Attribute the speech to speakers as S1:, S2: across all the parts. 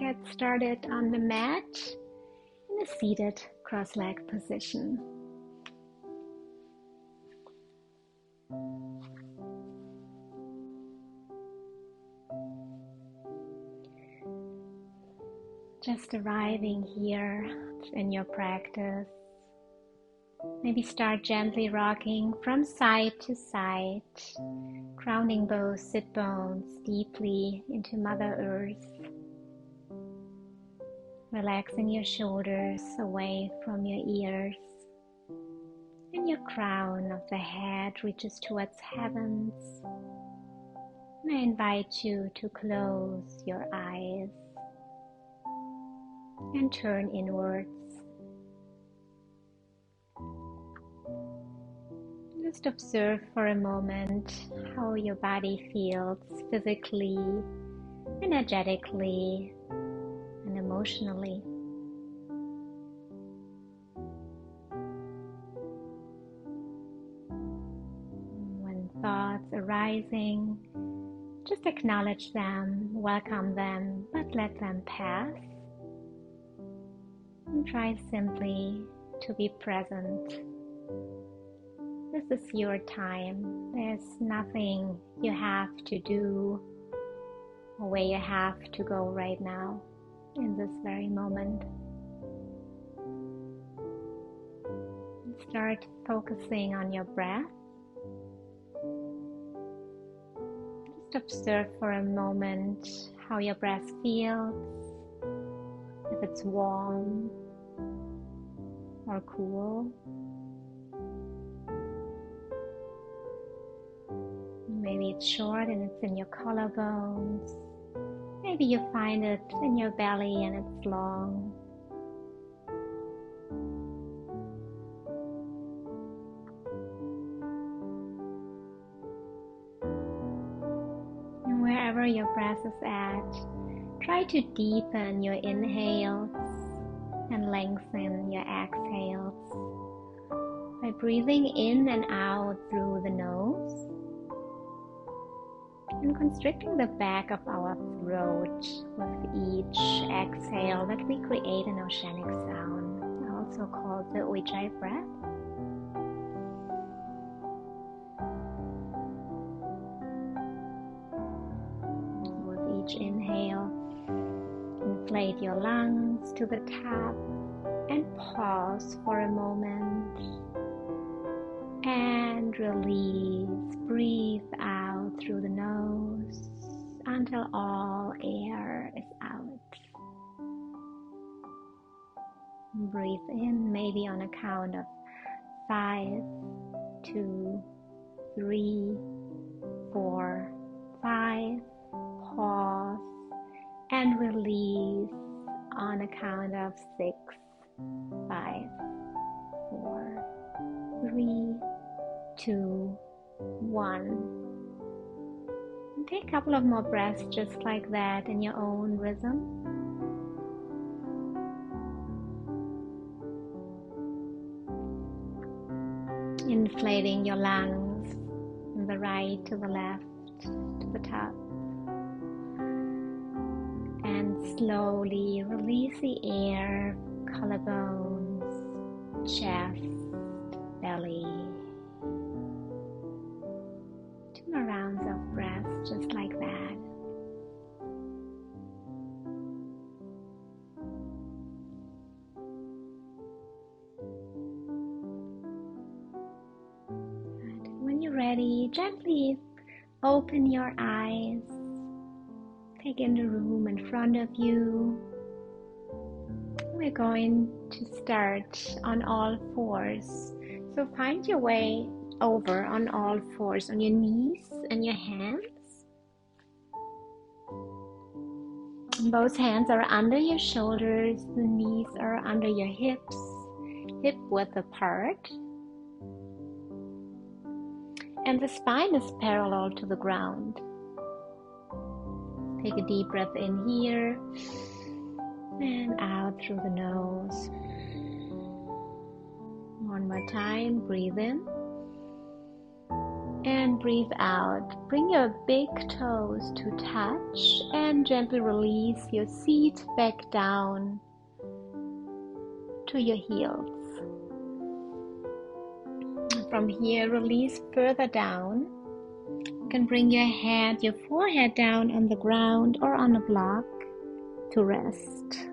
S1: get started on the mat in a seated cross-legged position. Just arriving here in your practice, maybe start gently rocking from side to side, grounding both sit bones deeply into Mother Earth, relaxing your shoulders away from your ears, and your crown of the head reaches towards heavens. And I invite you to close your eyes and turn inwards. Just observe for a moment how your body feels physically, energetically, and emotionally. When thoughts arising, just acknowledge them, welcome them, but let them pass. And try simply to be present. This is your time. There's nothing you have to do or where you have to go right now in this very moment. Start focusing on your breath. Just observe for a moment how your breath feels, if it's warm or cool. Maybe it's short and it's in your collarbones. Maybe you find it in your belly and it's long. And wherever your breath is at, try to deepen your inhales and lengthen your exhales by breathing in and out through the nose and constricting the back of our throat with each exhale that we create an oceanic sound, also called the Ujjayi breath. With each inhale, inflate your lungs to the top and pause for a moment and release. Breathe out through the nose until all air is out. Breathe in, maybe on a count of 5, 2, 3, 4, 5. Pause and release on a count of 6, 5, 4, 3, 2, 1. And take a couple of more breaths just like that in your own rhythm. Inflating your lungs from the right to the left to the top. And slowly release the air, collarbones, chest, belly. 2 more rounds of breath just like that. And when you're ready, gently open your eyes. Take in the room in front of you. We're going to start on all fours. So find your way over on all fours, on your knees and your hands. Both hands are under your shoulders, the knees are under your hips, hip width apart. And the spine is parallel to the ground. Take a deep breath in here and out through the nose. One more time, breathe in And breathe out. Bring your big toes to touch and gently release your seat back down to your heels. From here, release further down. You can bring your head, your forehead down on the ground or on a block to rest.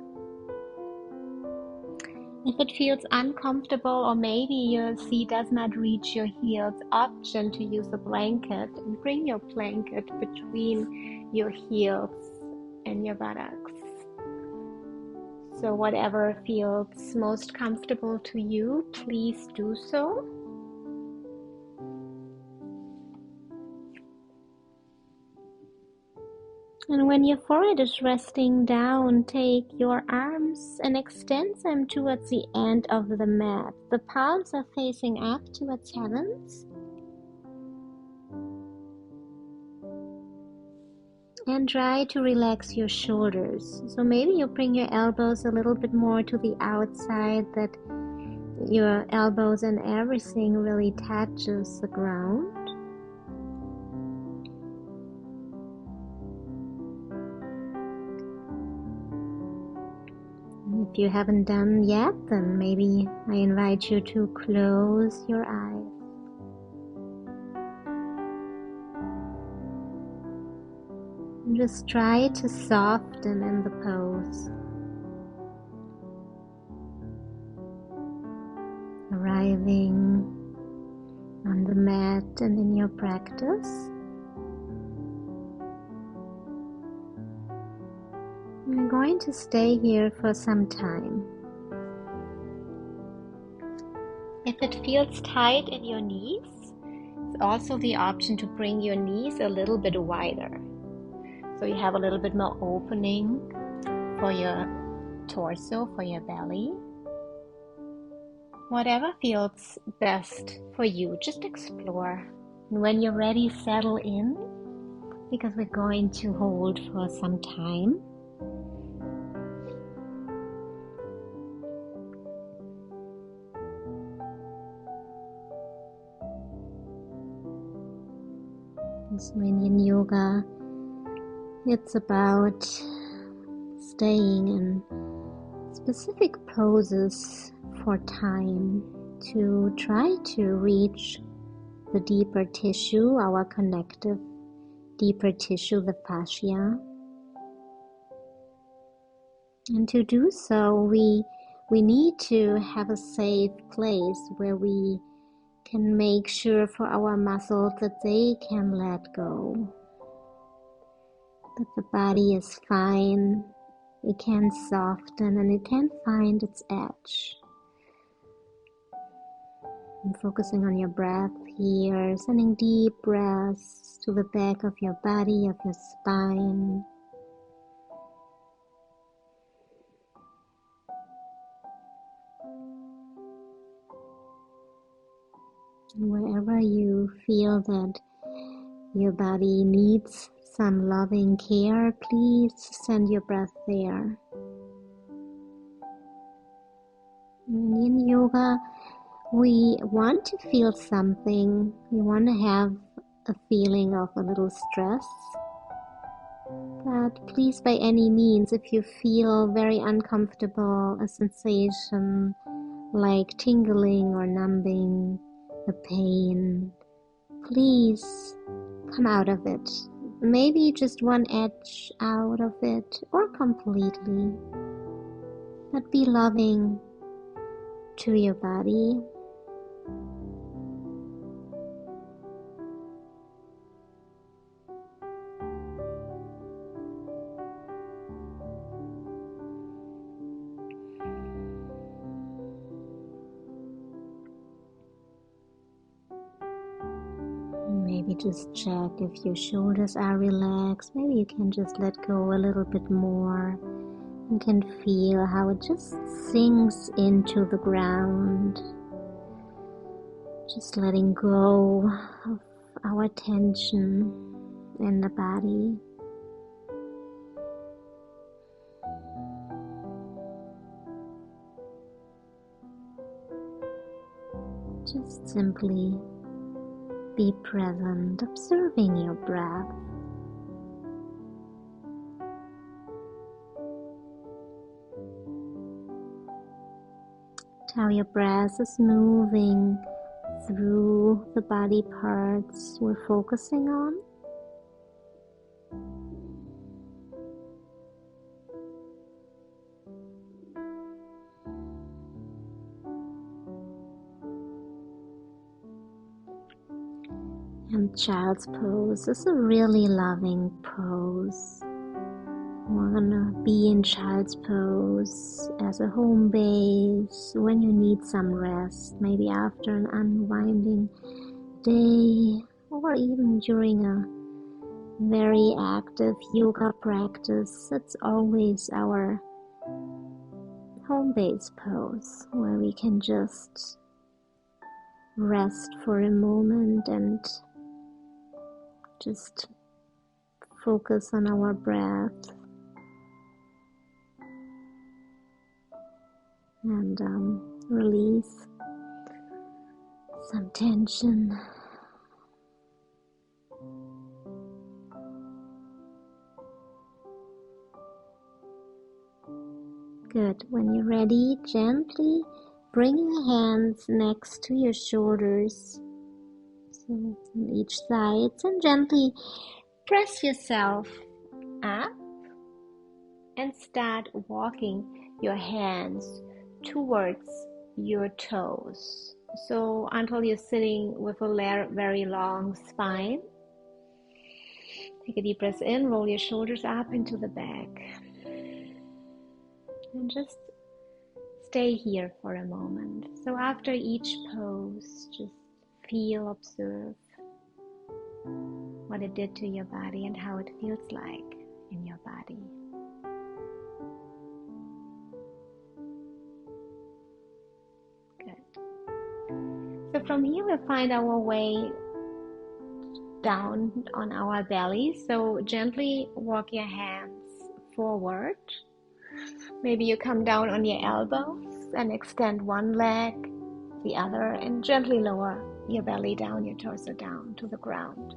S1: If it feels uncomfortable or maybe your seat does not reach your heels, option to use a blanket and bring your blanket between your heels and your buttocks. So whatever feels most comfortable to you, please do so. And when your forehead is resting down, take your arms and extend them towards the end of the mat. The palms are facing up towards heavens. And try to relax your shoulders. So maybe you bring your elbows a little bit more to the outside, that your elbows and everything really touches the ground. If you haven't done yet, then maybe I invite you to close your eyes. And just try to soften in the pose. Arriving on the mat and in your practice. I'm going to stay here for some time. If it feels tight in your knees, it's also the option to bring your knees a little bit wider. So you have a little bit more opening for your torso, for your belly. Whatever feels best for you, just explore. And when you're ready, settle in, because we're going to hold for some time. So in YIN Yoga, it's about staying in specific poses for time to try to reach the deeper tissue, our connective deeper tissue, the fascia. And to do so, we need to have a safe place where we can make sure for our muscles that they can let go, that the body is fine, it can soften and it can find its edge. And focusing on your breath here, sending deep breaths to the back of your body, of your spine. And wherever you feel that your body needs some loving care, please send your breath there. In YIN Yoga, we want to feel something. We want to have a feeling of a little stress. But please, by any means, if you feel very uncomfortable, a sensation like tingling or numbing, a pain, please come out of it. Maybe just one edge out of it, or completely. But be loving to your body. Maybe just check if your shoulders are relaxed. Maybe you can just let go a little bit more. You can feel how it just sinks into the ground. Just letting go of our tension in the body. Just simply be present, observing your breath. How your breath is moving through the body parts we're focusing on. And child's pose is a really loving pose. Wanna be in child's pose as a home base when you need some rest, maybe after an unwinding day, or even during a very active yoga practice. It's always our home base pose where we can just rest for a moment and just focus on our breath and release some tension. Good. When you're ready, gently bring your hands next to your shoulders, so on each side, and gently press yourself up and start walking your hands towards your toes. So until you're sitting with a very long spine. Take a deep breath in, roll your shoulders up into the back. And just stay here for a moment. So after each pose, just feel, observe what it did to your body and how it feels like in your body. Good. So from here we'll find our way down on our belly. So gently walk your hands forward. Maybe you come down on your elbows and extend one leg, the other, and gently lower your belly down, your torso down to the ground.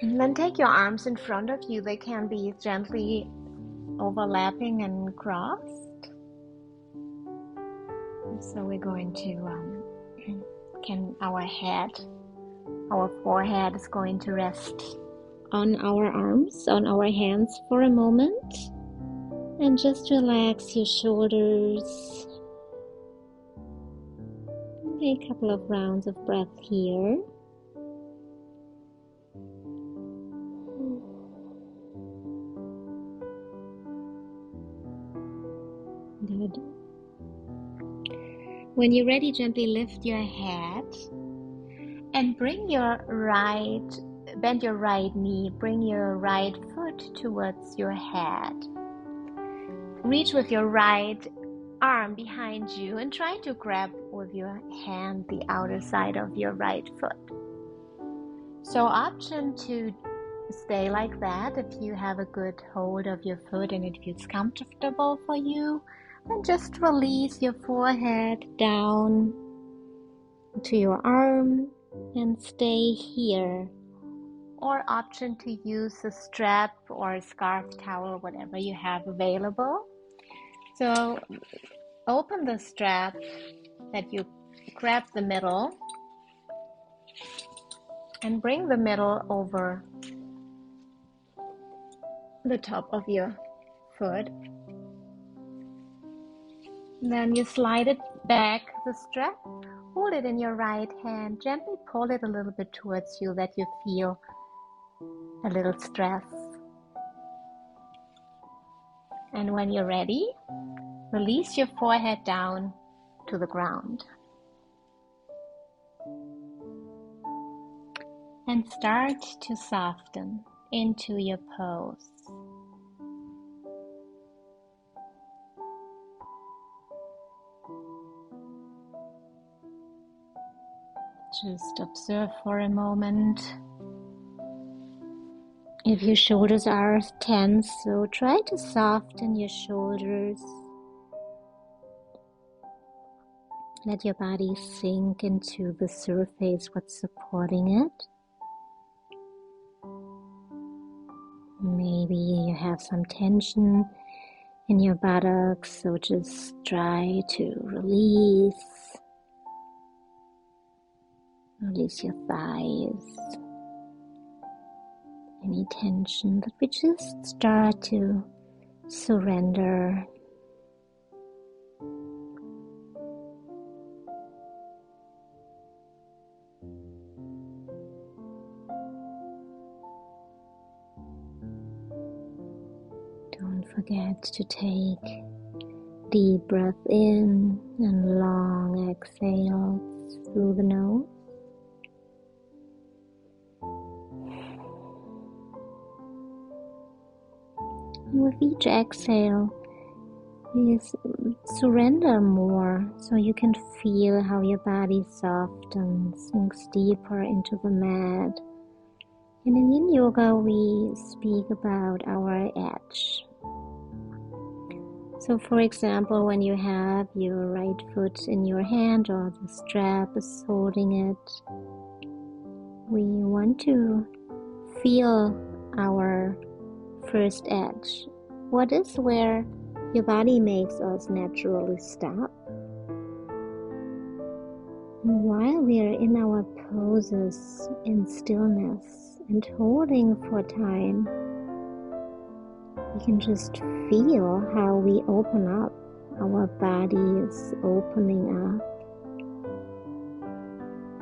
S1: And then take your arms in front of you. They can be gently overlapping and crossed. So we're going to, our forehead is going to rest on our arms, on our hands for a moment. And just relax your shoulders. Take a couple of rounds of breath here. Good. When you're ready, gently lift your head and bend your right knee, bring your right foot towards your head. Reach with your right arm behind you and try to grab with your hand the outer side of your right foot. So option to stay like that if you have a good hold of your foot and it feels comfortable for you. And just release your forehead down to your arm and stay here. Or option to use a strap or a scarf, towel, whatever you have available. So open the strap that you grab the middle and bring the middle over the top of your foot. Then you slide it back, the strap, hold it in your right hand, gently pull it a little bit towards you that you feel a little stress. And when you're ready, release your forehead down to the ground. And start to soften into your pose. Just observe for a moment. If your shoulders are tense, so try to soften your shoulders.
S2: Let your body sink into the surface, what's supporting it. Maybe you have some tension in your buttocks, so just try to release your thighs, any tension that we just start to surrender. Don't forget to take deep breath in and long exhales through the nose. And with each exhale, please surrender more so you can feel how your body softens, sinks deeper into the mat. And in Yin Yoga, we speak about our edge. So for example, when you have your right foot in your hand or the strap is holding it, we want to feel our first edge. What is where your body makes us naturally stop? And while we are in our poses in stillness and holding for time, we can just feel how we open up. Our body is opening up.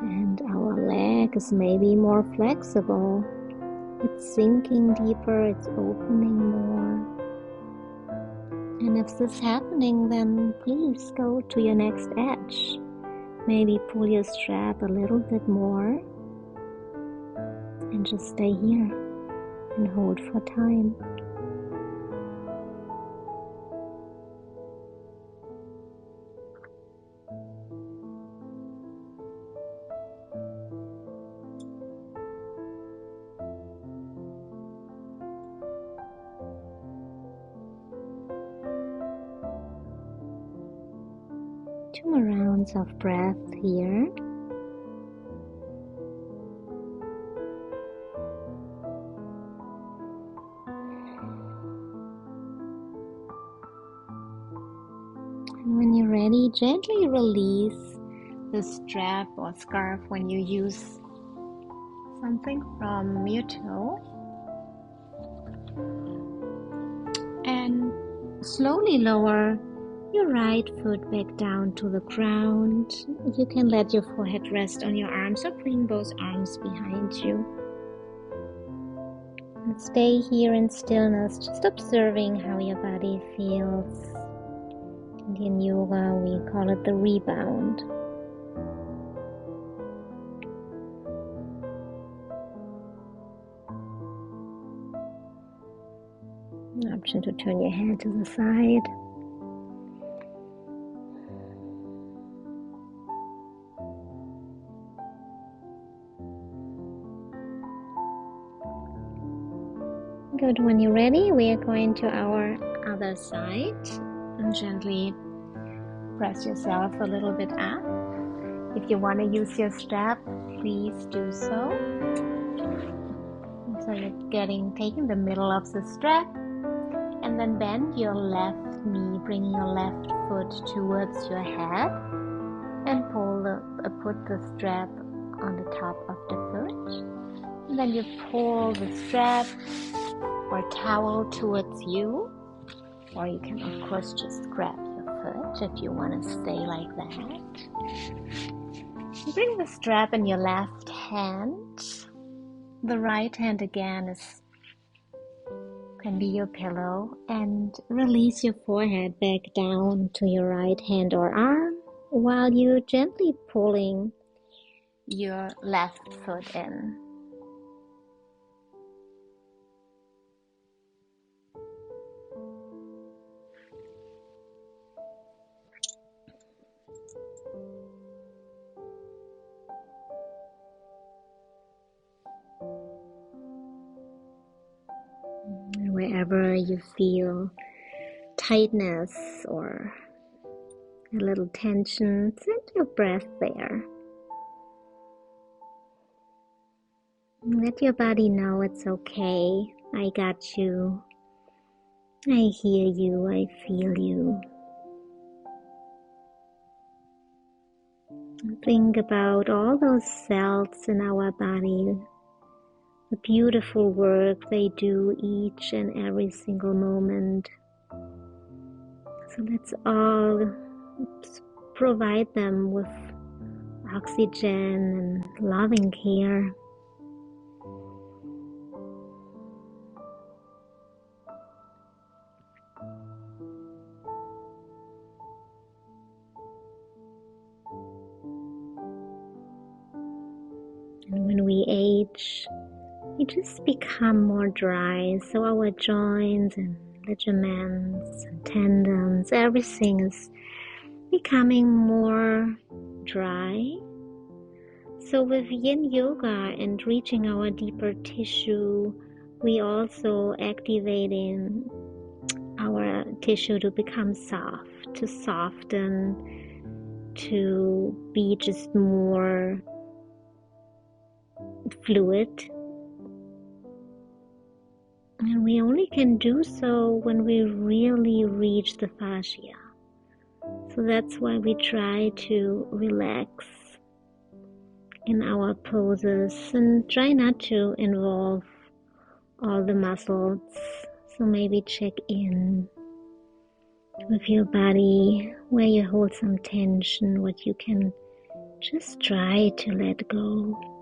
S2: And our leg is maybe more flexible. It's sinking deeper, it's opening more. And if this is happening, then please go to your next edge. Maybe pull your strap a little bit more. And just stay here and hold for time. Two more rounds of breath here. And when you're ready, gently release the strap or scarf when you use something from your toe. And slowly lower your right foot back down to the ground. You can let your forehead rest on your arms or bring both arms behind you. And stay here in stillness, just observing how your body feels. In yoga, we call it the rebound. An option to turn your head to the side. Good. When you're ready, we are going to our other side. And gently press yourself a little bit up. If you want to use your strap, please do so. So you're taking the middle of the strap, and then bend your left knee, bringing your left foot towards your head, and put the strap on the top of the foot. And then you pull the strap or towel towards you, or you can of course just grab your foot if you want to stay like that. Bring the strap in your left hand. The right hand again can be your pillow, and release your forehead back down to your right hand or arm while you're gently pulling your left foot in. Wherever you feel tightness or
S1: a little tension, send your breath there. Let your body know it's okay. I got you. I hear you. I feel you. Think about all those cells in our body, the beautiful work they do each and every single moment. So let's all provide them with oxygen and loving care. And when we age, we just become more dry, so our joints and ligaments and tendons, everything is becoming more dry. So with Yin Yoga and reaching our deeper tissue, we also activating our tissue to become soft, to soften, to be just more fluid. And we only can do so when we really reach the fascia. So that's why we try to relax in our poses and try not to involve all the muscles. So maybe check in with your body, where you hold some tension, what you can just try to let go.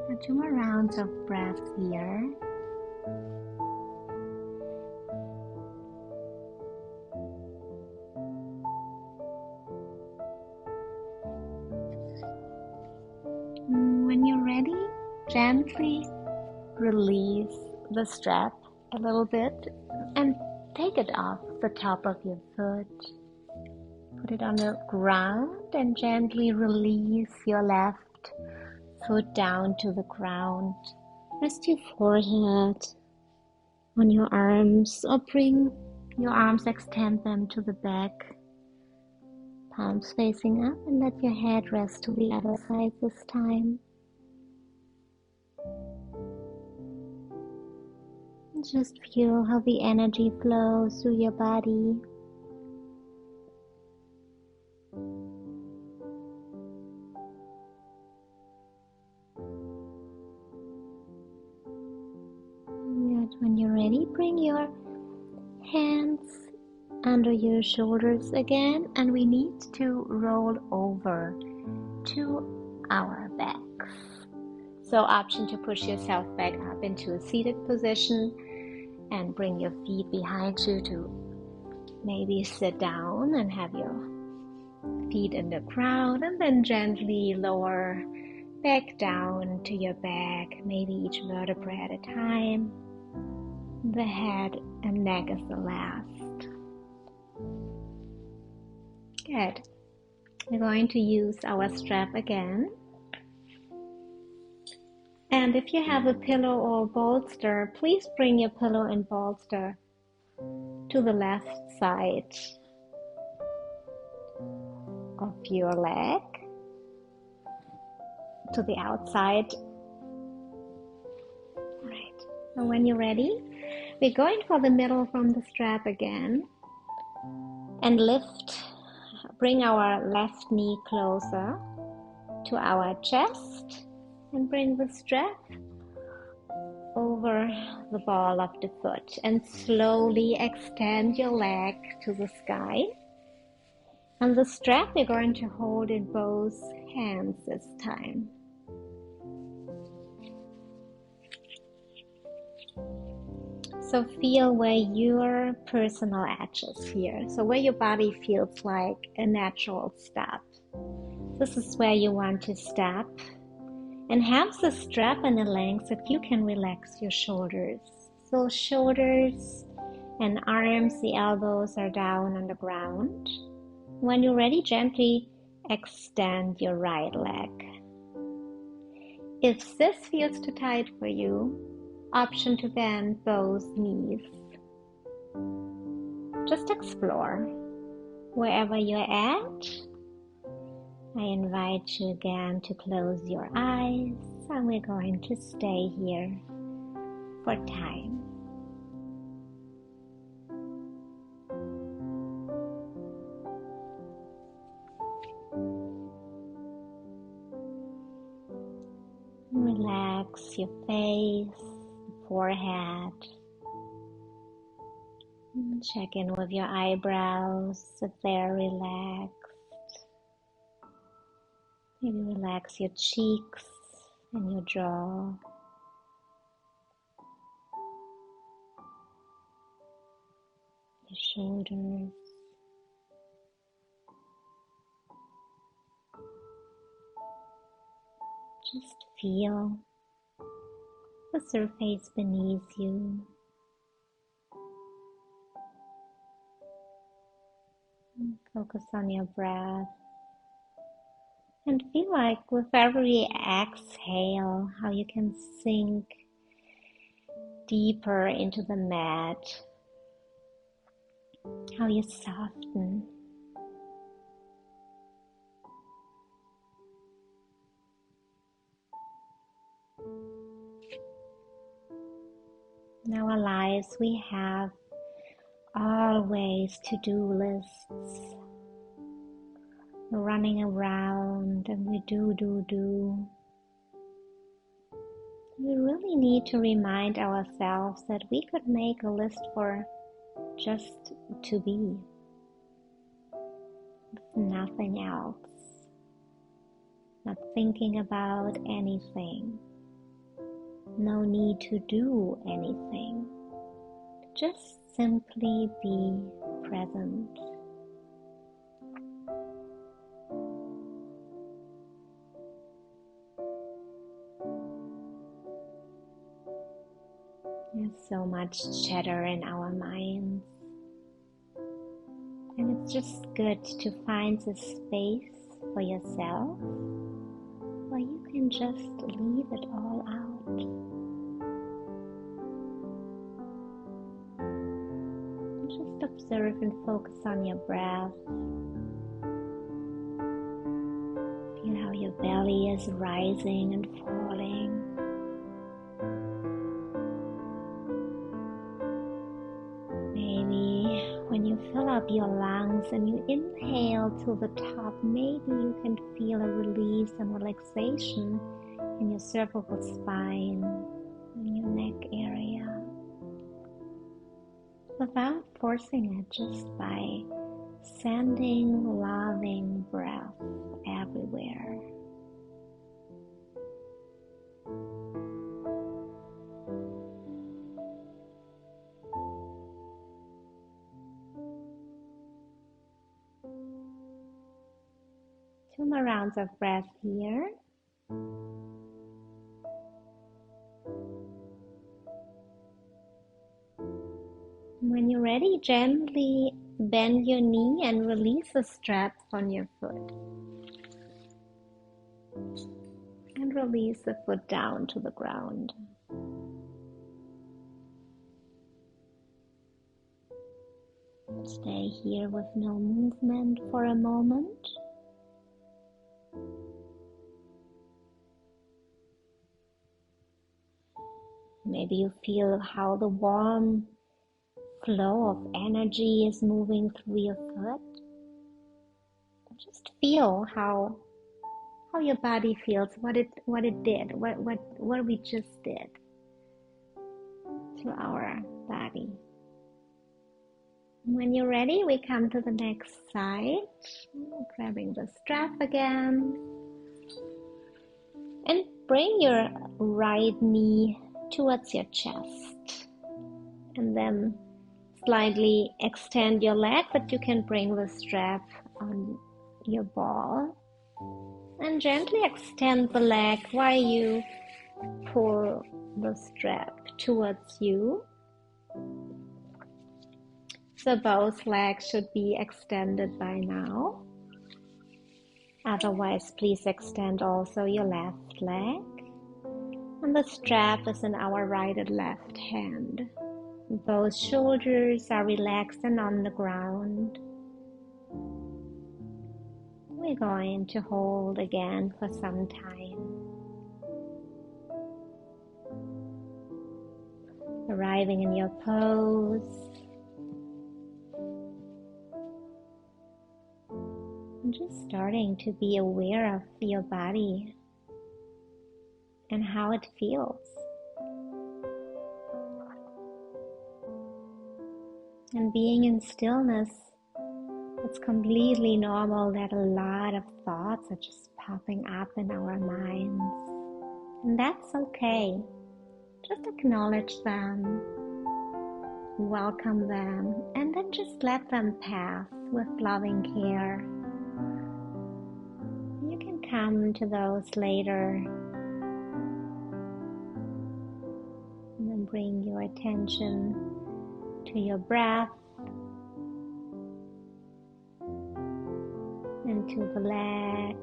S1: Now 2 more rounds of breath here. When you're ready, gently release the strap a little bit and take it off the top of your foot. Put it on the ground and gently release your left foot down to the ground. Rest your forehead on your arms, or bring your arms, extend them to the back, palms facing up, and let your head rest to the other side this time. Just feel how the energy flows through your body. When you're ready, bring your hands under your shoulders again, and we need to roll over to our backs. So option to push yourself back up into a seated position and bring your feet behind you to maybe sit down and have your feet in the ground, and then gently lower back down to your back, maybe each vertebra at a time. The head and neck is the last. Good. We're going to use our strap again. And if you have a pillow or bolster, please bring your pillow and bolster to the left side of your leg, to the outside. Right. And when you're ready, we're going for the middle from the strap again, and bring our left knee closer to our chest, and bring the strap over the ball of the foot, and slowly extend your leg to the sky. And the strap we're going to hold in both hands this time. So feel where your personal edge is here. So where your body feels like a natural step. This is where you want to step. And have the strap and the length that you can relax your shoulders. So shoulders and arms, the elbows are down on the ground. When you're ready, gently extend your right leg. If this feels too tight for you, option to bend both knees. Just explore. Wherever you're at, I invite you again to close your eyes, and we're going to stay here for time. Relax your face, forehead. Check in with your eyebrows if they're relaxed. Maybe relax your cheeks and your jaw. Your shoulders. Just feel the surface beneath you. Focus on your breath. And feel like with every exhale, how you can sink deeper into the mat. How you soften. In our lives, we have always to-do lists. We're running around and we do. We really need to remind ourselves that we could make a list for just to be, nothing else, not thinking about anything, no need to do anything, just simply be present. There's so much chatter in our minds, and it's just good to find the space for yourself where you can just leave it all out. Just observe and focus on your breath. Feel how your belly is rising and falling. When you fill up your lungs and you inhale to the top, maybe you can feel a release and relaxation in your cervical spine, in your neck area. Without forcing it, just by sending loving breath everywhere. Two more rounds of breath here. When you're ready, gently bend your knee and release the strap on your foot. And release the foot down to the ground. Stay here with no movement for a moment. Maybe you feel how the warm flow of energy is moving through your foot. Just feel how your body feels, what it did, what we just did to our body. When you're ready, we come to the next side, grabbing the strap again, and bring your right knee towards your chest and then slightly extend your leg, but you can bring the strap on your ball and gently extend the leg while you pull the strap towards you. So both legs should be extended by now. Otherwise, please extend also your left leg. And the strap is in our right and left hand. Both shoulders are relaxed and on the ground. We're going to hold again for some time. Arriving in your pose. And just starting to be aware of your body and how it feels. And being in stillness, it's completely normal that a lot of thoughts are just popping up in our minds. And that's okay. Just acknowledge them, welcome them, and then just let them pass with loving care. You can come to those later. And then bring your attention to your breath and to the leg,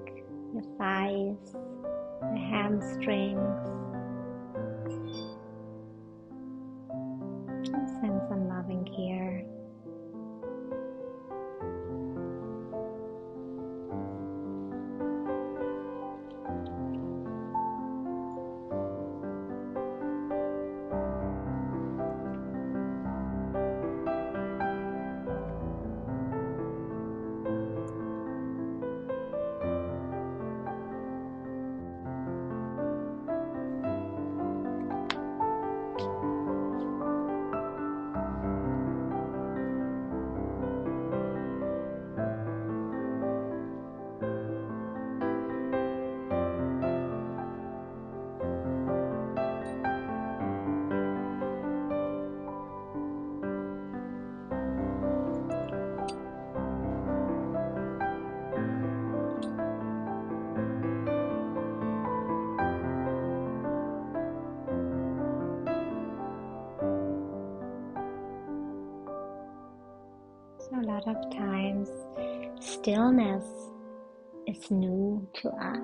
S1: your thighs, the hamstrings. And send some loving care. So a lot of times, stillness is new to us.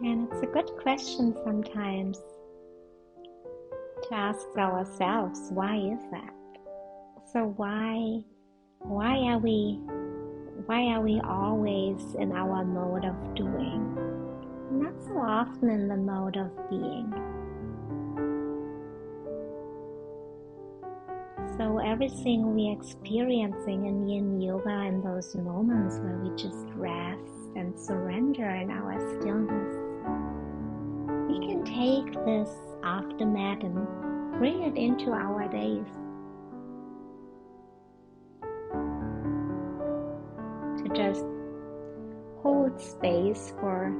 S1: And it's a good question sometimes to ask ourselves, why is that? So why are we always in our mode of doing, not so often in the mode of being? So everything we're experiencing in Yin Yoga in those moments where we just rest and surrender in our stillness, we can take this off the mat and bring it into our days. To just hold space for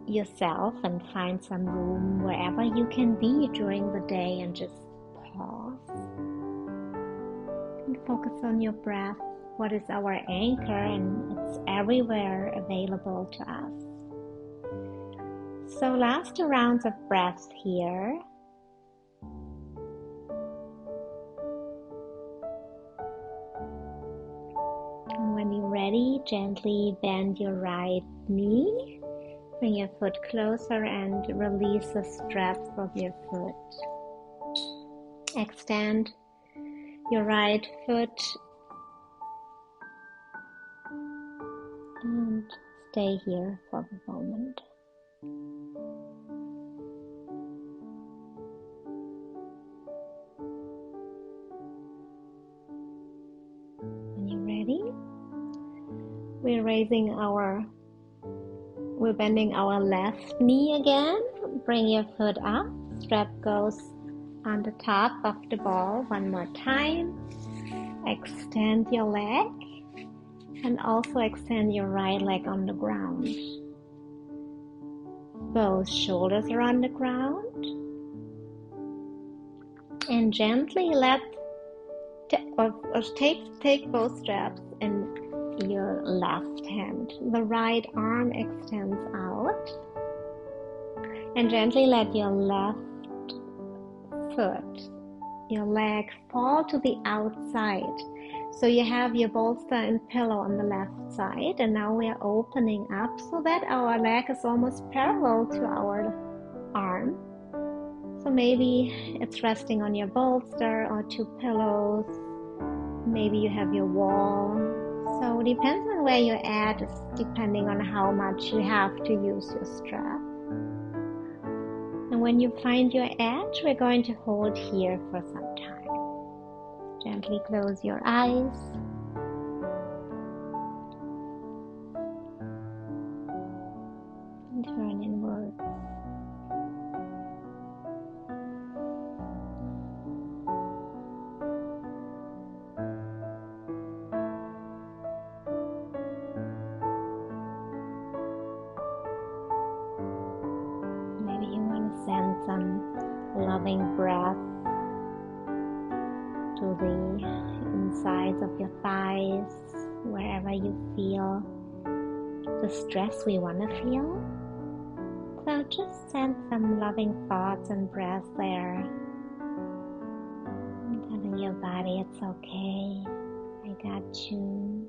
S1: yourself and find some room wherever you can be during the day and just pause and focus on your breath. What is our anchor? And it's everywhere available to us. So last 2 rounds of breath here. And when you're ready, gently bend your right knee. Bring your foot closer and release the straps of your foot. Extend your right foot and stay here for the moment. When you're ready, we're bending our left knee again. Bring your foot up, strap goes on the top of the ball. One more time. Extend your leg and also extend your right leg on the ground. Both shoulders are on the ground. And gently take both straps in your left hand. The right arm extends out. And gently let your left foot, your leg fall to the outside. So you have your bolster and pillow on the left side, and now we are opening up so that our leg is almost parallel to our arm. So maybe it's resting on your bolster or two pillows. Maybe you have your wall. So it depends on where you're at, depending on how much you have to use your strap. And when you find your edge, we're going to hold here for some time. Gently close your eyes. And turn inwards. Send some loving breath to the insides of your thighs, wherever you feel the stress we want to feel. So just send some loving thoughts and breath there, and telling your body it's okay, I got you.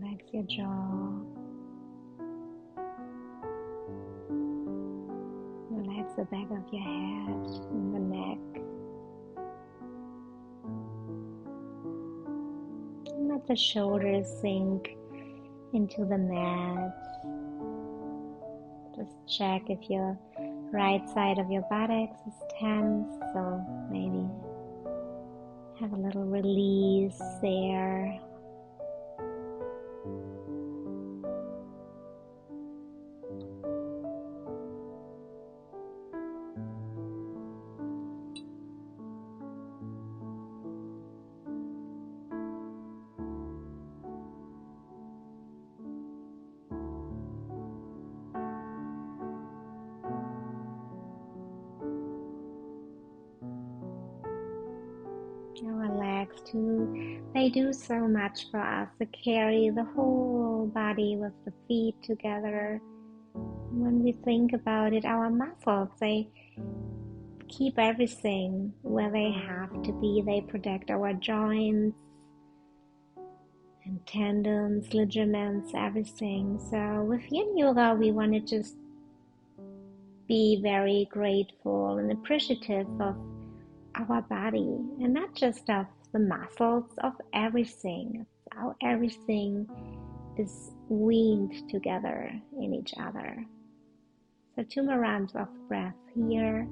S1: Relax your jaw. Relax the back of your head and the neck. And let the shoulders sink into the mat. Just check if your right side of your buttocks is tense, so maybe have a little release there. Our legs too, they do so much for us. They carry the whole body with the feet together. When we think about it, our muscles, they keep everything where they have to be. They protect our joints and tendons, ligaments, everything. So with YIN Yoga, we want to just be very grateful and appreciative of our body, and not just of the muscles, of everything. How everything is weaned together in each other. So 2 more rounds of breath here.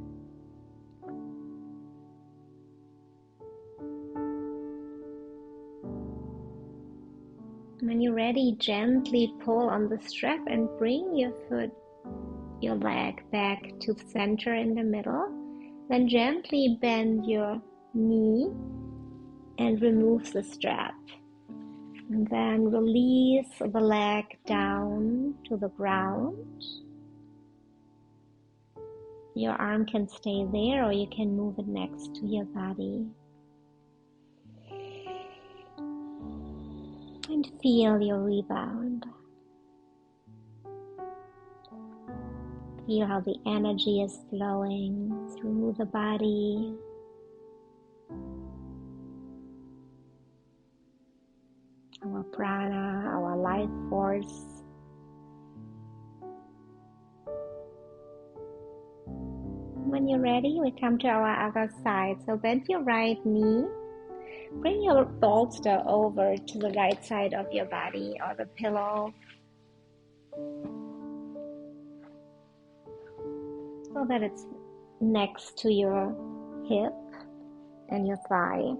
S1: When you're ready, gently pull on the strap and bring your leg back to the center in the middle. Then gently bend your knee and remove the strap. And then release the leg down to the ground. Your arm can stay there, or you can move it next to your body. And feel your rebound. Feel how the energy is flowing through the body. Our prana, our life force. When you're ready, we come to our other side. So bend your right knee. Bring your bolster over to the right side of your body, or the pillow, so that it's next to your hip and your thigh.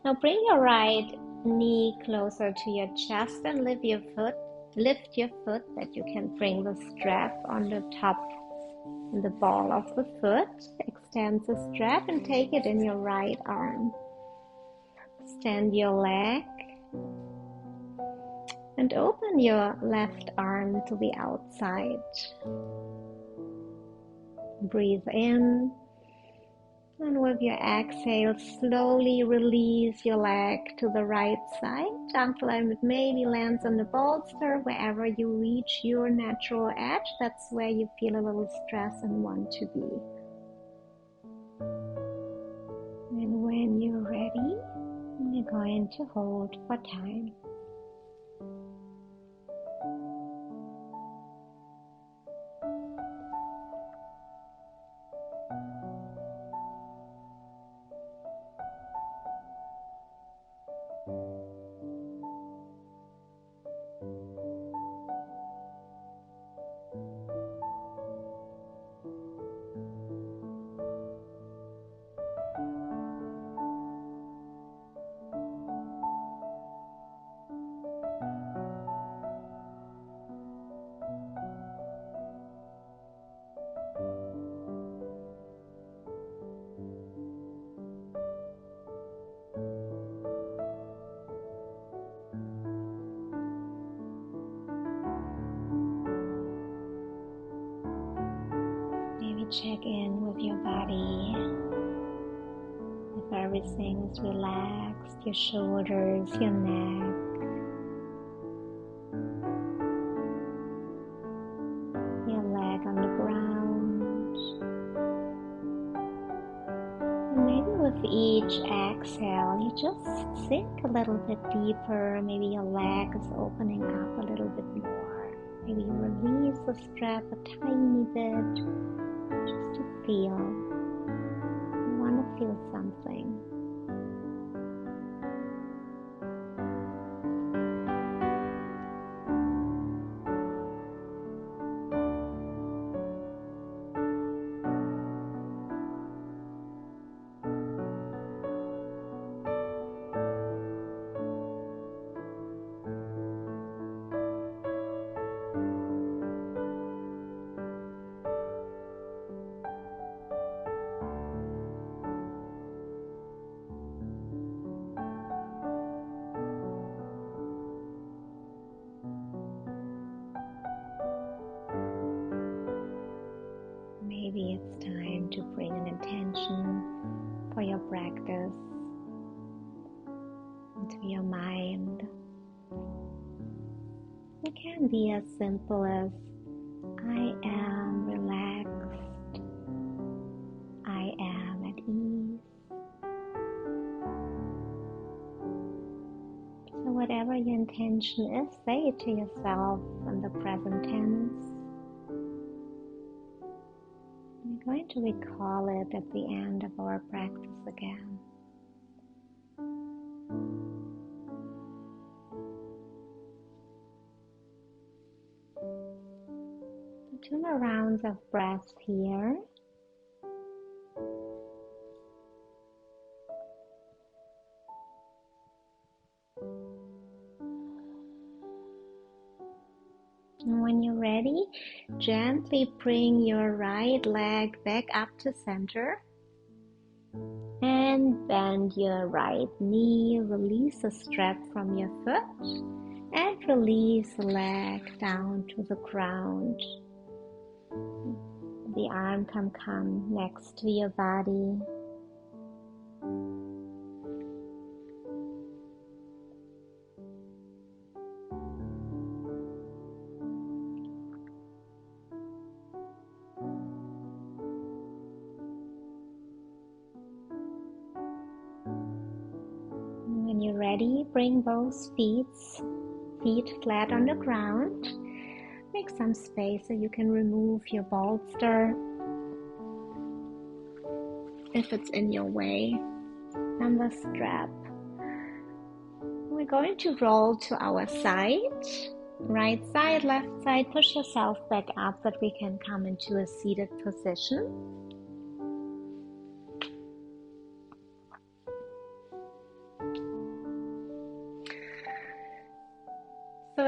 S1: Now bring your right
S2: knee closer to your chest and lift your foot that you can bring the strap on the top in the ball of the foot. Extend the strap and take it in your right arm. Extend your leg and open your left arm to the outside. Breathe in, and with your exhale, slowly release your leg to the right side until it maybe lands on the bolster. Wherever you reach your natural edge, that's where you feel a little stress and want to be. And when you're ready, you're going to hold for time. Check in with your body. If everything is relaxed, your shoulders, your neck, your leg on the ground. And maybe with each exhale, you just sink a little bit deeper. Maybe your leg is opening up a little bit more. Maybe you release the strap a tiny bit. Just to feel. You want to feel something. Maybe it's time to bring an intention for your practice into your mind. It can be as simple as I am relaxed, I am at ease. So whatever your intention is, say it to yourself in the present tense. We're going to recall it at the end of our practice again. So 2 more rounds of breath here. And when you're ready, gently bring your right leg back up to center and bend your right knee. Release the strap from your foot and release the leg down to the ground. The arm can come next to your body. When you're ready, bring both feet flat on the ground. Make some space so you can remove your bolster if it's in your way and the strap. We're going to roll to our side, right side, left side. Push yourself back up that we can come into a seated position.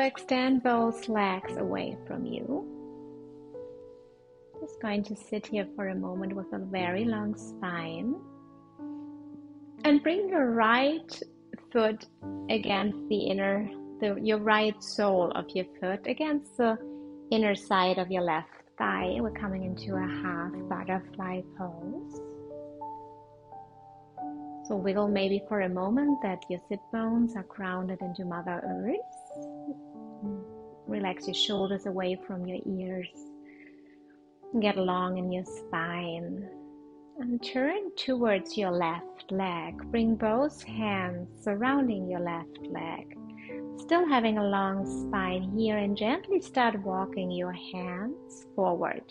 S1: extend both legs away from you. Just going to sit here for a moment with a very long spine. And bring your right foot against your right sole of your foot against the inner side of your left thigh. We're coming into a half butterfly pose. So wiggle maybe for a moment that your sit bones are grounded into Mother Earth. Relax your shoulders away from your ears. Get long in your spine. And turn towards your left leg. Bring both hands surrounding your left leg. Still having a long spine here, and gently start walking your hands forward.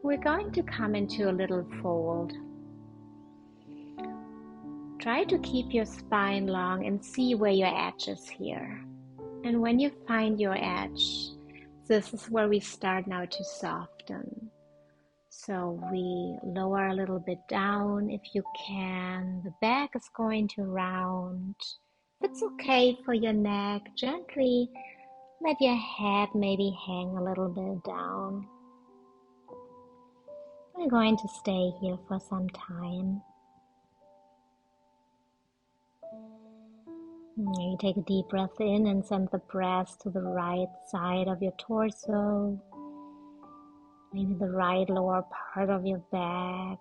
S1: We're going to come into a little fold. Try to keep your spine long and see where your edge is here. And when you find your edge, this is where we start now to soften. So we lower a little bit down if you can. The back is going to round. If it's okay for your neck, gently let your head maybe hang a little bit down. We're going to stay here for some time. You take a deep breath in and send the breath to the right side of your torso. Maybe the right lower part of your back.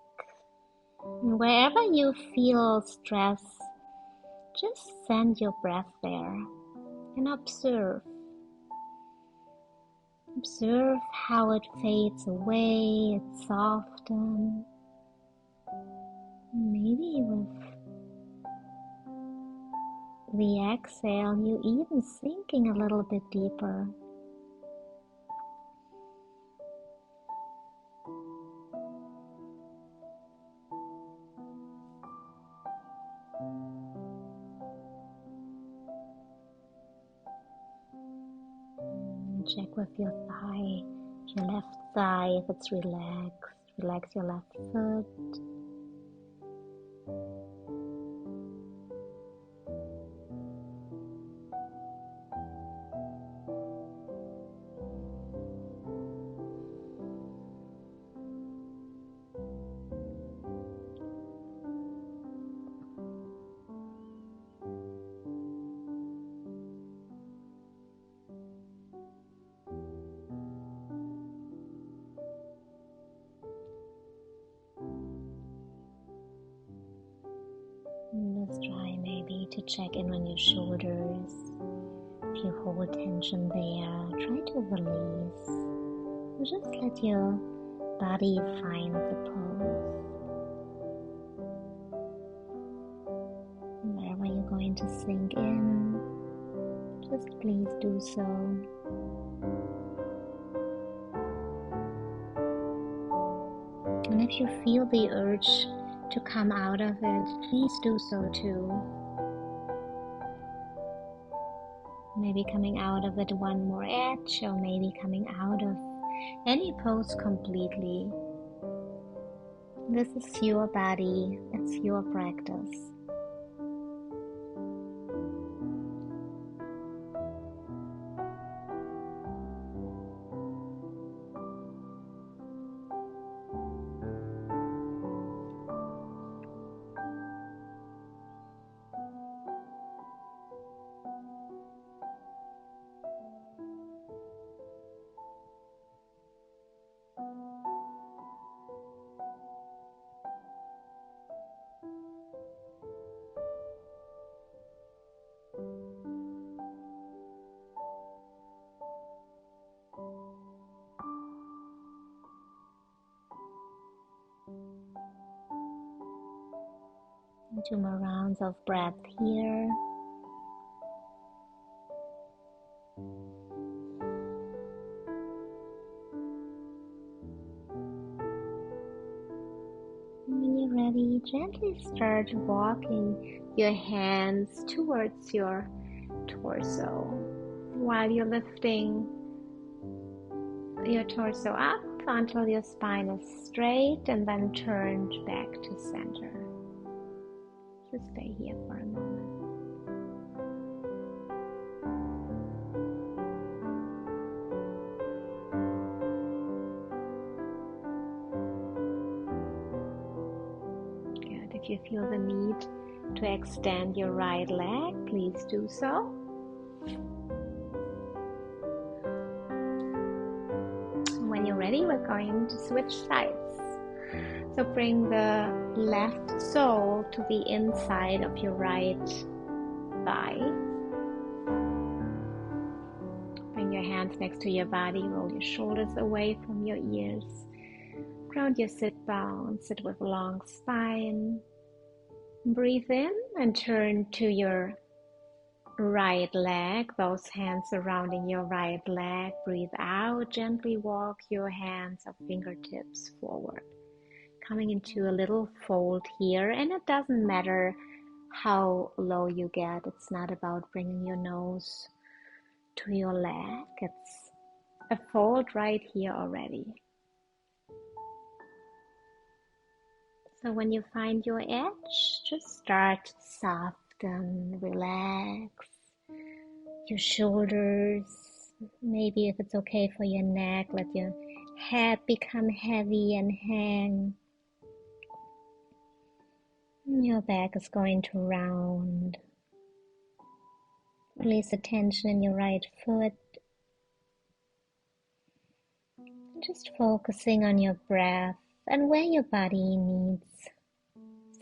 S1: And wherever you feel stress, just send your breath there and observe. Observe how it fades away, it softens. Maybe with the exhale, you even sinking a little bit deeper. Check with your thigh, your left thigh, if it's relaxed. Relax your left foot. Let's try maybe to check in on your shoulders. If you hold tension there, try to release. Just let your body find the pose. Wherever you're going to sink in, just please do so. And if you feel the urge to come out of it, please do so too. Maybe coming out of it one more edge, or maybe coming out of any pose completely. This is your body, it's your practice. Two more rounds of breath here. And when you're ready, gently start walking your hands towards your torso while you're lifting your torso up until your spine is straight and then turned back to center. Just stay here for a moment. If you feel the need to extend your right leg, please do so. When you're ready, we're going to switch sides. So bring the left sole to the inside of your right thigh. Bring your hands next to your body, roll your shoulders away from your ears. Ground your sit bones, sit with a long spine. Breathe in and turn to your right leg, those hands surrounding your right leg. Breathe out, gently walk your hands or fingertips forward. Coming into a little fold here, and it doesn't matter how low you get. It's not about bringing your nose to your leg. It's a fold right here already. So when you find your edge, just start to soften, relax your shoulders. Maybe if it's okay for your neck, let your head become heavy and hang. Your back is going to round. Release the tension in your right foot. Just focusing on your breath and where your body needs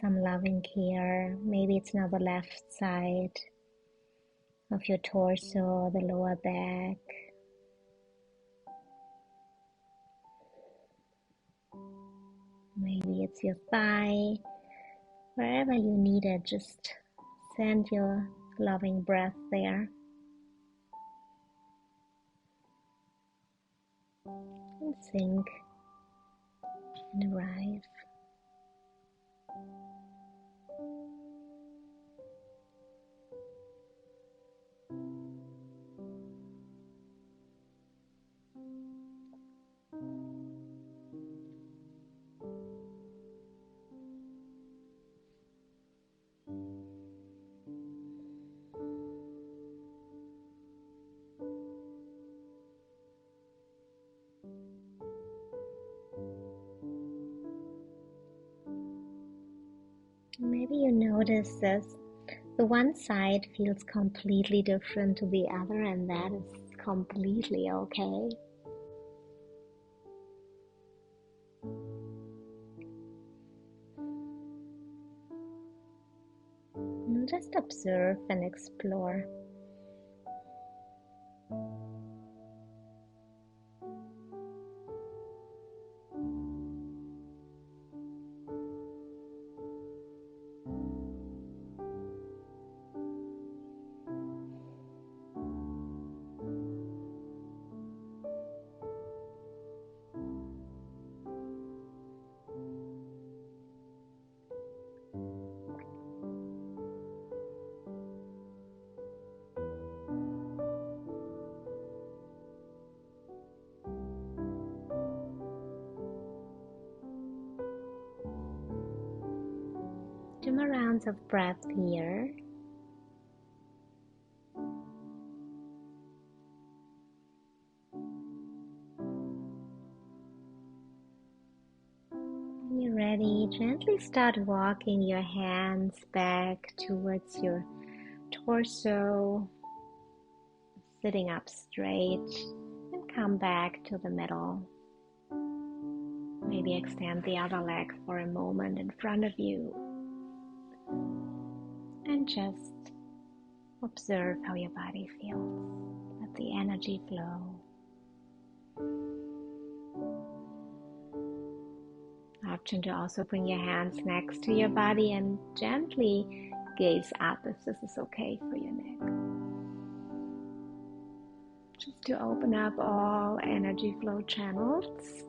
S1: some loving care. Maybe it's now the left side of your torso or the lower back. Maybe it's your thigh. Wherever you need it, just send your loving breath there. And sink and arrive. Maybe you notice this. The one side feels completely different to the other, and that is completely okay. And just observe and explore. Two more rounds of breath here. When you're ready, gently start walking your hands back towards your torso, sitting up straight, and come back to the middle. Maybe extend the other leg for a moment in front of you. And just observe how your body feels. Let the energy flow. Option to also bring your hands next to your body and gently gaze up if this is okay for your neck. Just to open up all energy flow channels,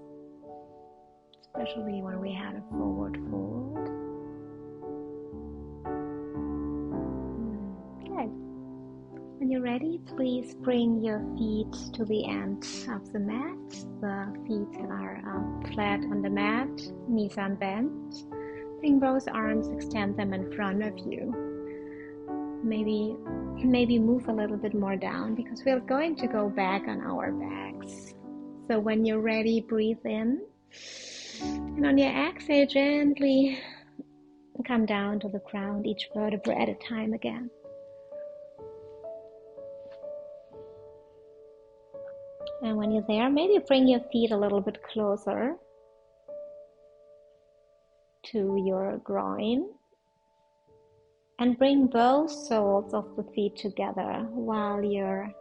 S1: especially when we had a forward fold. Okay. When you're ready, please bring your feet to the end of the mat. The feet are flat on the mat, knees unbent. Bring both arms, extend them in front of you. Maybe move a little bit more down because we're going to go back on our backs. So when you're ready, breathe in. And on your exhale, gently And come down to the ground, each vertebra at a time again. And when you're there, maybe bring your feet a little bit closer to your groin. And bring both soles of the feet together while your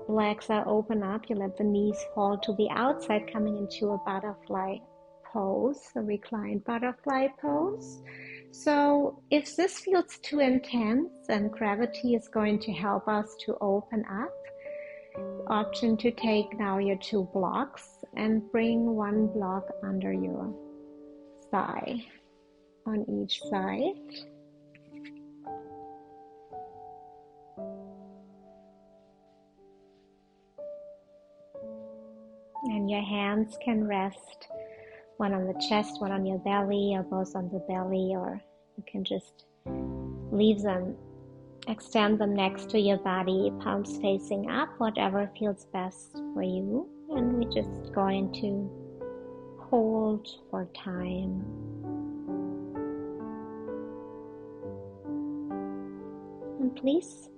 S1: legs are open up. You let the knees fall to the outside, coming into a butterfly pose, a reclined butterfly pose. So if this feels too intense, then gravity is going to help us to open up. Option to take now your 2 blocks and bring 1 block under your thigh on each side. And your hands can rest, one on the chest, one on your belly, or both on the belly, or you can just leave them, extend them next to your body, palms facing up, whatever feels best for you. And we're just going to hold for time. And please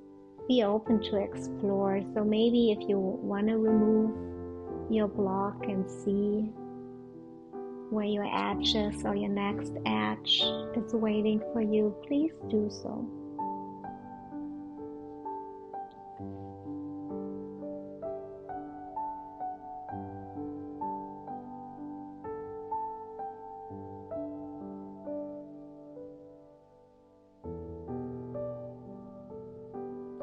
S1: be open to explore. So maybe if you want to remove your block and see where your edge is or your next edge is waiting for you, please do so.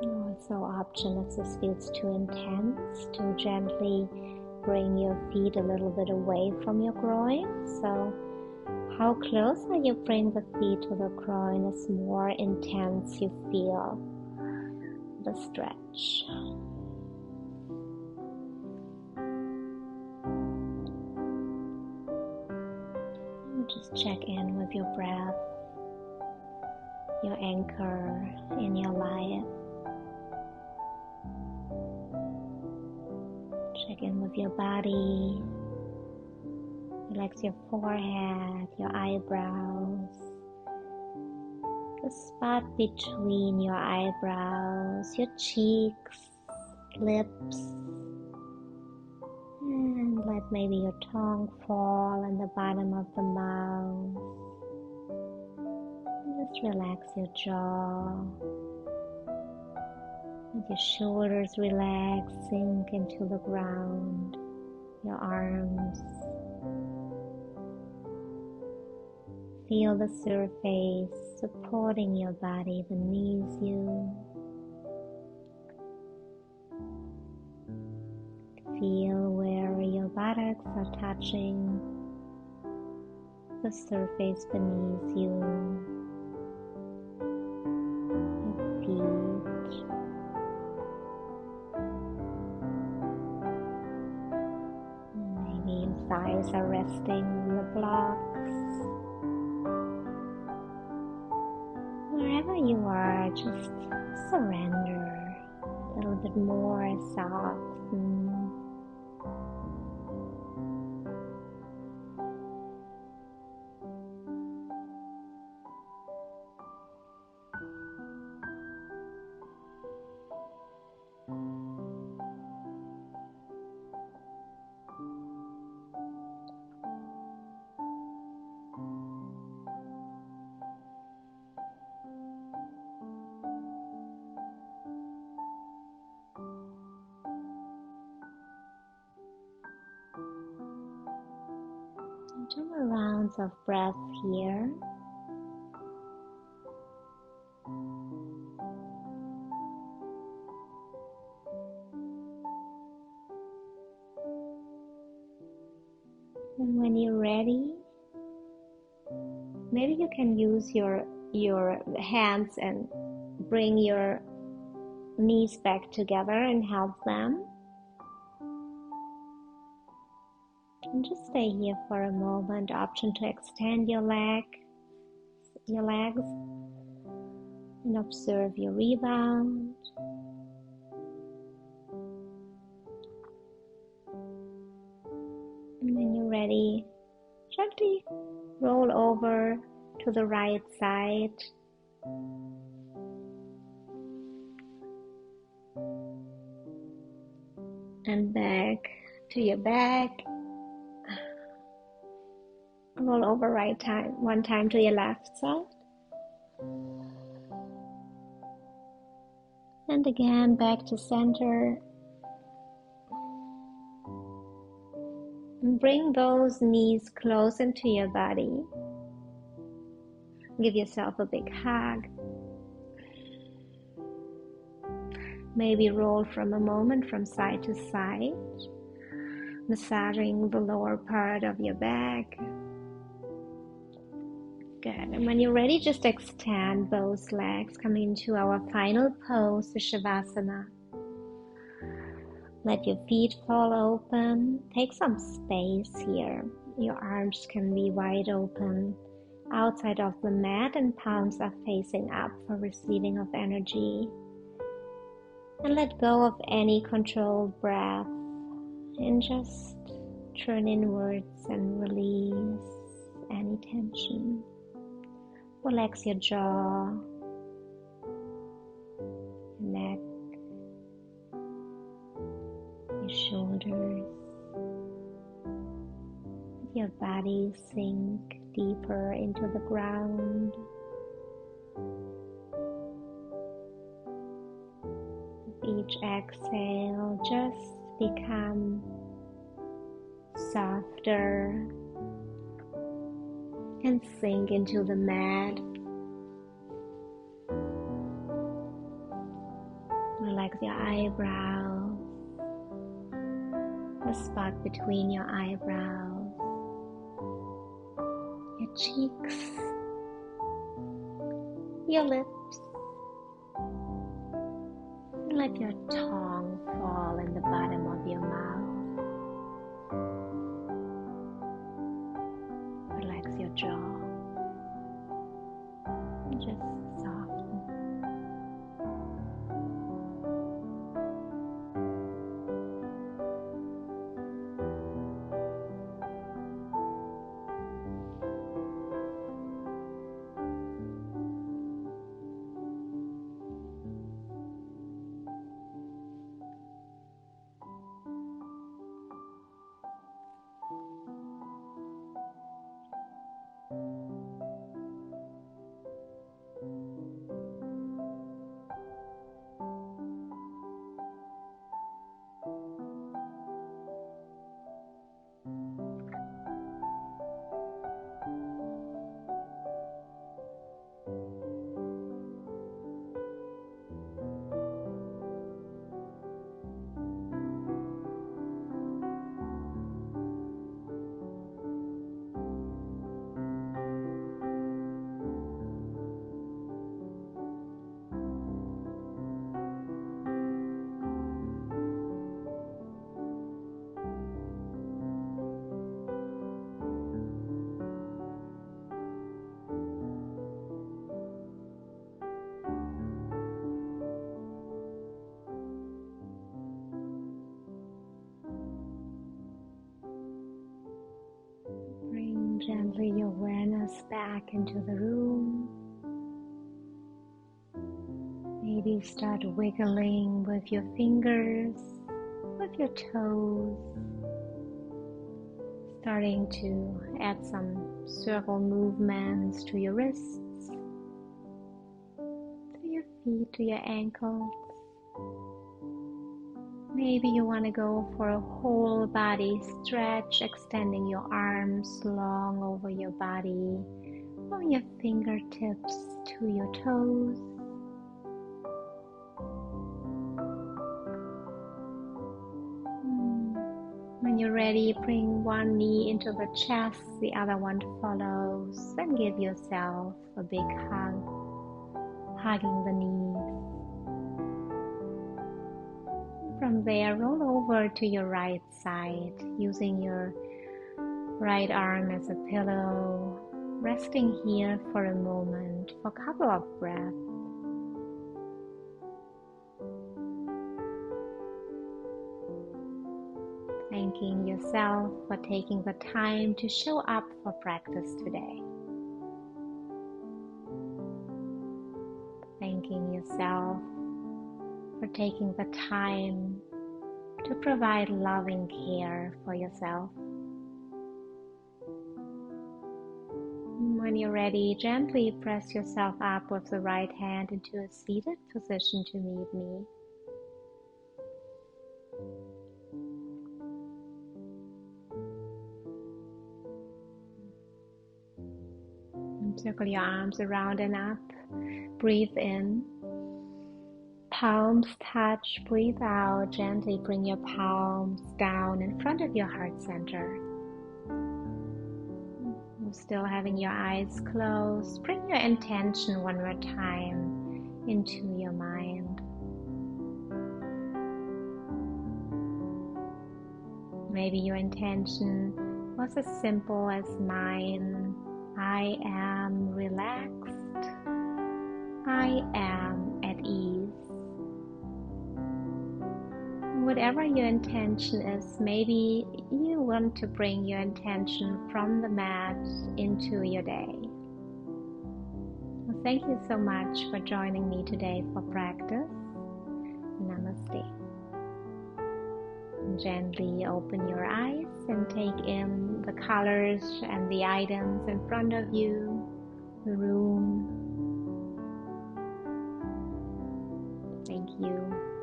S1: Also, option if this feels too intense, to gently bring your feet a little bit away from your groin. So how closer you bring the feet to the groin is more intense you feel the stretch. Just check in with your breath, your anchor in your life. Check in with your body. Relax your forehead, your eyebrows, the spot between your eyebrows, your cheeks, lips, and let maybe your tongue fall in the bottom of the mouth. And just relax your jaw. Let your shoulders relax, sink into the ground, your arms. Feel the surface supporting your body beneath you. Feel where your buttocks are touching the surface beneath you. Your feet. Maybe your thighs are resting on the blocks. Wherever you are, just surrender, a little bit more soften. Two more rounds of breath here. And when you're ready, maybe you can use your hands and bring your knees back together and help them. And just stay here for a moment. Option to extend your legs and observe your rebound. And when you're ready, gently roll over to the right side. And back to your back. Roll over one time to your left side. And again back to center. And bring those knees close into your body. Give yourself a big hug. Maybe roll from a moment from side to side, massaging the lower part of your back. Good. And when you're ready, just extend both legs, coming into our final pose, the Shavasana. Let your feet fall open. Take some space here. Your arms can be wide open outside of the mat, and palms are facing up for receiving of energy. And let go of any controlled breath and just turn inwards and release any tension. Relax your jaw, your neck, your shoulders. Let your body sink deeper into the ground. Each exhale, just become softer and sink into the mat. Relax your eyebrows, the spot between your eyebrows, your cheeks, your lips. Let your tongue fall in the bottom of your mouth. Relax your jaw. And just soften. Gently your awareness back into the room. Maybe start wiggling with your fingers, with your toes. Starting to add some circle movements to your wrists, to your feet, to your ankles. Maybe you want to go for a whole body stretch, extending your arms long over your body, from your fingertips to your toes. When you're ready, bring one knee into the chest, the other one follows, and give yourself a big hug, hugging the knees. From there, roll over to your right side, using your right arm as a pillow, resting here for a moment, for a couple of breaths. Thanking yourself for taking the time to show up for practice today.
S2: thanking yourself for taking the time to provide loving care for yourself. When you're ready, gently press yourself up with the right hand into a seated position to meet me. And circle your arms around and up. Breathe in. Palms touch. Breathe out. Gently bring your palms down in front of your heart center. Still having your eyes closed, bring your intention one more time into your mind. Maybe your intention was as simple as mine. I am relaxed. I am at ease. Whatever your intention is, maybe you want to bring your intention from the mat into your day. Well, thank you so much for joining me today for practice. Namaste. And gently open your eyes and take in the colors and the items in front of you, the room. Thank you.